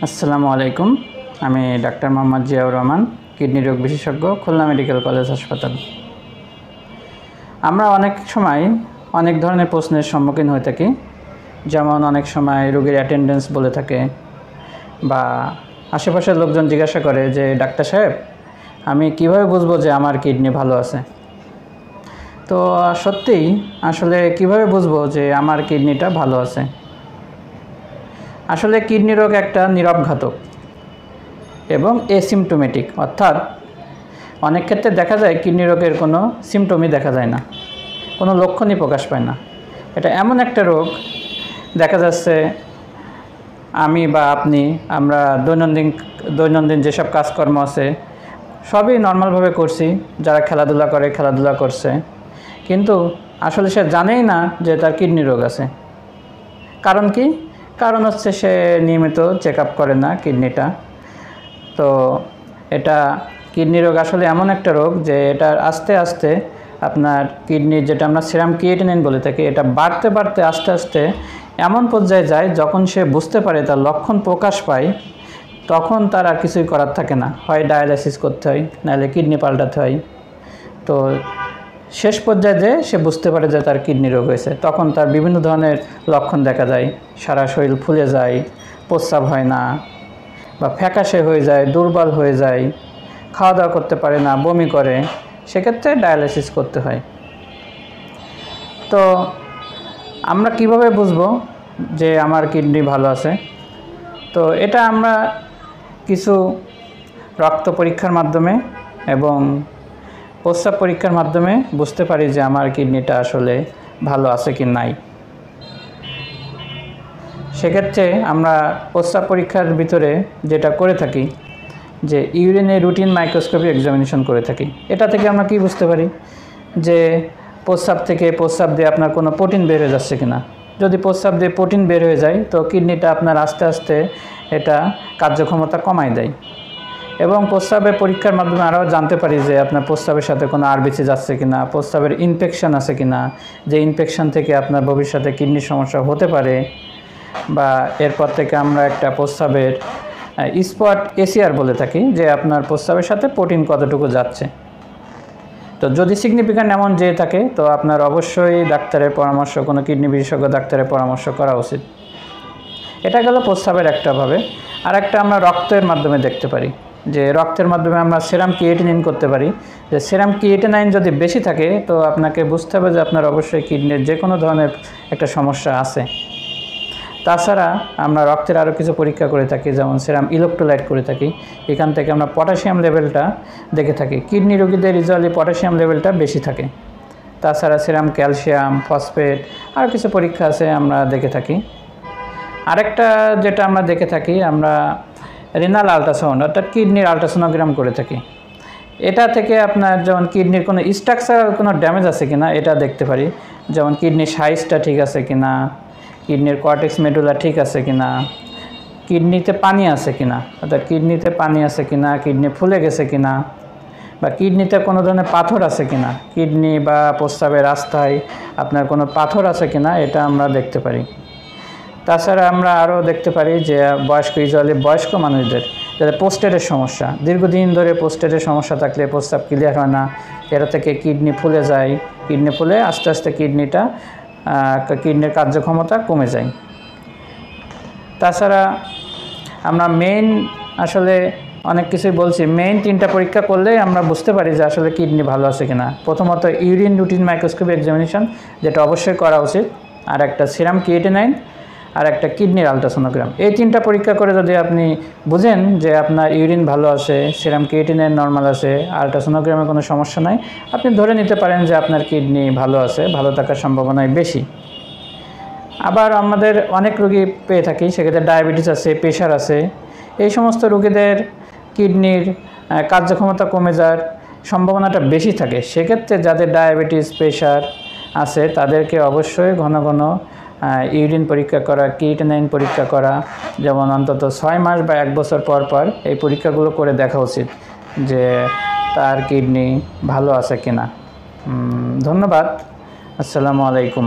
আসসালামু আলাইকুম। আমি ডাক্তার মোহাম্মদ জিয়াউর রহমান, কিডনি রোগ বিশেষজ্ঞ, খুলনা মেডিকেল কলেজ হাসপাতাল। আমরা অনেক সময় অনেক ধরনের প্রশ্নের সম্মুখীন হয়ে থাকি, যেমন অনেক সময় রোগীর অ্যাটেন্ডেন্স বলে থাকে বা আশেপাশের লোকজন জিজ্ঞাসা করে যে ডাক্তার সাহেব, আমি কিভাবে বুঝবো যে আমার কিডনি ভালো আছে। তো সত্যিই আসলে কিভাবে বুঝবো যে আমার কিডনিটা ভালো আছে? আসলে কিডনি রোগ একটা নীরব ঘাতক এবং এসিমটোমেটিক, অর্থাৎ অনেক ক্ষেত্রে দেখা যায় কিডনি রোগের কোনো সিমটমই দেখা যায় না, কোনো লক্ষণই প্রকাশ পায় না। এটা এমন একটা রোগ, দেখা যাচ্ছে আমি বা আপনি আমরা দৈনন্দিন যেসব কাজকর্ম আছে সবই নর্মালভাবে করছি, যারা খেলাধুলা করে খেলাধুলা করছে, কিন্তু আসলে সে জানেই না যে তার কিডনি রোগ আছে। কারণ কি? কারণ হচ্ছে সে নিয়মিত চেক আপ করে না কিডনিটা। তো এটা কিডনি রোগ আসলে এমন একটা রোগ যে এটা আস্তে আস্তে আপনার কিডনির, যেটা আমরা সেরাম ক্রিয়েটিনিন বলে থাকি, এটা বাড়তে বাড়তে আস্তে আস্তে এমন পর্যায়ে যায় যখন সে বুঝতে পারে, তার লক্ষণ প্রকাশ পায়, তখন তার আর কিছুই করার থাকে না, হয় ডায়ালাইসিস করতে হয়, নাহলে কিডনি পাল্টাতে হয়। তো শেষ পর্যায়ে যে সে বুঝতে পারে যে তার কিডনি রোগ হয়েছে, তখন তার বিভিন্ন ধরনের লক্ষণ দেখা যায়। সারা শরীর ফুলে যায়, প্রস্রাব হয় না, বা ফ্যাকাশে হয়ে যায়, দুর্বল হয়ে যায়, খাওয়া দাওয়া করতে পারে না, বমি করে, সেক্ষেত্রে ডায়ালাইসিস করতে হয়। তো আমরা কিভাবে বুঝবো যে আমার কিডনি ভালো আছে? তো এটা আমরা কিছু রক্ত পরীক্ষার মাধ্যমে এবং প্রস্রাব পরীক্ষার মাধ্যমে বুঝতে পারি যে আমার কিডনিটা আসলে ভালো আছে কি নাই। সেক্ষেত্রে আমরা প্রস্রাব পরীক্ষার ভিতরে যেটা করে থাকি, যে ইউরিনে রুটিন মাইক্রোস্কোপি এক্সামিনেশন করে থাকি। এটা থেকে আমরা কি বুঝতে পারি যে প্রস্রাব দিয়ে আপনার কোনো প্রোটিন বের হয়ে যাচ্ছে কিনা। যদি প্রস্রাব দিয়ে প্রোটিন বের হয়ে যায়, তো কিডনিটা আপনার আস্তে আস্তে এটা কার্যক্ষমতা কমায় দেয়। এবং প্রস্রাবের পরীক্ষার মাধ্যমে আরও জানতে পারি যে আপনার প্রস্রাবের সাথে কোনো আরবিসি যাচ্ছে কিনা, প্রস্রাবের ইনফেকশন আছে কিনা, যে ইনফেকশন থেকে আপনার ভবিষ্যতে কিডনির সমস্যা হতে পারে। বা এরপর থেকে আমরা একটা প্রস্রাবের স্পট এসিআর বলে থাকি, যে আপনার প্রস্রাবের সাথে প্রোটিন কতটুকু যাচ্ছে। তো যদি সিগনিফিক্যান্ট এমন যেয়ে থাকে, তো আপনার অবশ্যই ডাক্তারের পরামর্শ, কোনো কিডনি বিশেষজ্ঞ ডাক্তারের পরামর্শ করা উচিত। এটা গেল প্রস্রাবের একটা ভাবে। আর একটা আমরা রক্তের মাধ্যমে দেখতে পারি, যে রক্তের মাধ্যমে আমরা সেরাম ক্রিয়েটিনিন করতে পারি। যে সেরাম ক্রিয়েটিনিন যদি বেশি থাকে, তো আপনাকে বুঝতে হবে যে আপনার অবশ্যই কিডনির যে কোনো ধরনের একটা সমস্যা আছে। তাছাড়া আমরা রক্তের আরও কিছু পরীক্ষা করে থাকি, যেমন সেরাম ইলেকট্রোলাইট করে থাকি। এখান থেকে আমরা পটাশিয়াম লেভেলটা দেখে থাকি। কিডনি রোগীদের ইউজুয়ালি পটাশিয়াম লেভেলটা বেশি থাকে। তাছাড়া সেরাম ক্যালসিয়াম, ফসফেট, আরও কিছু পরীক্ষা আছে, আমরা দেখে থাকি। আরেকটা যেটা আমরা দেখে থাকি, আমরা রিনাল আল্ট্রাসাউন্ড, অর্থাৎ কিডনির আল্ট্রাসোনোগ্রাম করে থাকি। এটা থেকে আপনার যেমন কিডনির কোনো স্ট্রাকচারাল কোনো ড্যামেজ আছে কিনা এটা দেখতে পারি, যেমন কিডনির সাইজটা ঠিক আছে কিনা, কিডনির কর্টেক্স মেডুলা ঠিক আছে কিনা, কিডনিতে পানি আছে কিনা, অর্থাৎ কিডনিতে পানি আছে কিনা, কিডনি ফুলে গেছে কিনা, বা কিডনিতে কোনো ধরনের পাথর আছে কিনা, কিডনি বা প্রস্রাবের রাস্তায় আপনার কোনো পাথর আছে কিনা, এটা আমরা দেখতে পারি। তাছাড়া আমরা আরও দেখতে পারি যে বয়স্ক মানুষদের যাদের প্রোস্টেটের সমস্যা, দীর্ঘদিন ধরে প্রোস্টেটের সমস্যা থাকলে প্রস্রাব ক্লিয়ার হয় না, এরা থেকে কিডনি ফুলে যায়, কিডনি ফুলে আস্তে আস্তে কিডনির কার্যক্ষমতা কমে যায়। তাছাড়া আমরা আসলে অনেক কিছুই বলছি, মেইন 3টা পরীক্ষা করলেই আমরা বুঝতে পারি যে আসলে কিডনি ভালো আছে কিনা। প্রথমত ইউরিন রুটিন মাইক্রোস্কোপি এক্সামিনেশন, যেটা অবশ্যই করা উচিত, আর একটা সিরাম ক্রিয়েটিনিন, আর একটা কিডনির আল্ট্রাসোনোগ্রাম। এই 3টা পরীক্ষা করে যদি আপনি বুঝেন যে আপনার ইউরিন ভালো আছে, সিরাম ক্রিয়েটিনিন নর্মাল আছে, আল্ট্রাসোনোগ্রামে কোনো সমস্যা নাই, আপনি ধরে নিতে পারেন যে আপনার কিডনি ভালো আছে, ভালো থাকার সম্ভাবনাই বেশি। আবার আমাদের অনেক রোগী পেয়ে থাকি, সেক্ষেত্রে ডায়াবেটিস আছে, প্রেশার আছে। এই সমস্ত রোগীদের কিডনির কার্যক্ষমতা কমে যাওয়ার সম্ভাবনাটা বেশি থাকে। সেক্ষেত্রে যাদের ডায়াবেটিস, প্রেশার আছে, তাদেরকে অবশ্যই ঘন ঘন ইউরিন পরীক্ষা করা, ক্রিয়েটিনিন পরীক্ষা করা, যেমন অন্তত 6 মাস বা 1 বছর পর পর এই পরীক্ষাগুলো করে দেখা উচিত যে তার কিডনি ভালো আছে কিনা। ধন্যবাদ। আসসালামু আলাইকুম।